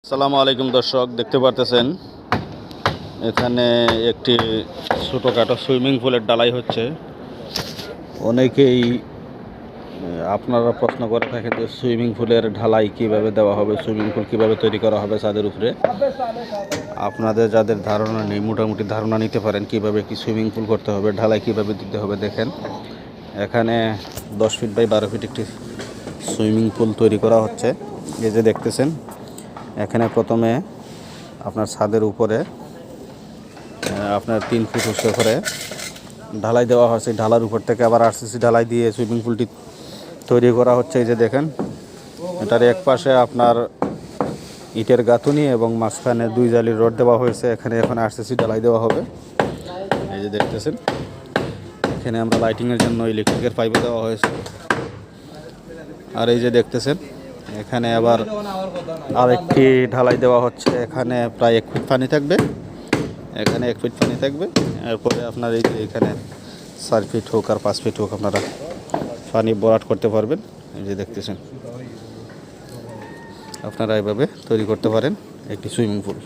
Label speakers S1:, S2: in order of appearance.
S1: আসসালামু আলাইকুম দর্শক, দেখতে পারতেছেন এখানে একটি ছোটোখাটো সুইমিং পুলের ঢালাই হচ্ছে। অনেকেই আপনারা প্রশ্ন করে থাকেন যে সুইমিং পুলের ঢালাই কিভাবে দেওয়া হবে, সুইমিং পুল কিভাবে তৈরি করা হবে ছাদের উপরে। আপনাদের যাদের ধারণা নেই, মোটামুটি ধারণা নিতে পারেন কিভাবে একটি সুইমিং পুল করতে হবে, ঢালাই কিভাবে দিতে হবে। দেখেন এখানে 10 ফিট বাই 12 ফিট একটি সুইমিং পুল তৈরি করা হচ্ছে। এই যে দেখতেছেন, এখানে প্রথমে আপনার ছাদের উপরে আপনার 3 ফুট উঁচু করে ঢালাই দেওয়া হয়েছে। ঢালার উপর থেকে আবার আরসিসি ঢালাই দিয়ে সুইমিং পুলটি তৈরি করা হচ্ছে। এই যে দেখেন, এটার এক পাশে আপনার ইটের গাঁথুনি এবং মাঝখানে 2 জালির রড দেওয়া হয়েছে। এখানে এখন আরসিসি ঢালাই দেওয়া হবে। এই যে দেখতেছেন, এখানে আমরা লাইটিংয়ের জন্য ইলেকট্রিকের পাইপও দেওয়া হয়েছে। আর এই যে দেখতেছেন, এখানে আবার আরেকটি ঢালাই দেওয়া হচ্ছে। এখানে প্রায় 1 ফিট পানি থাকবে, এখানে 1 ফিট পানি থাকবে। এরপরে আপনার এই যে এখানে 4 ফিট হোক আর 5 ফিট হোক আপনারা পানি ভরাট করতে পারবেন। এই যে দেখতেছেন, আপনারা এভাবে তৈরি করতে পারেন একটি সুইমিং পুল।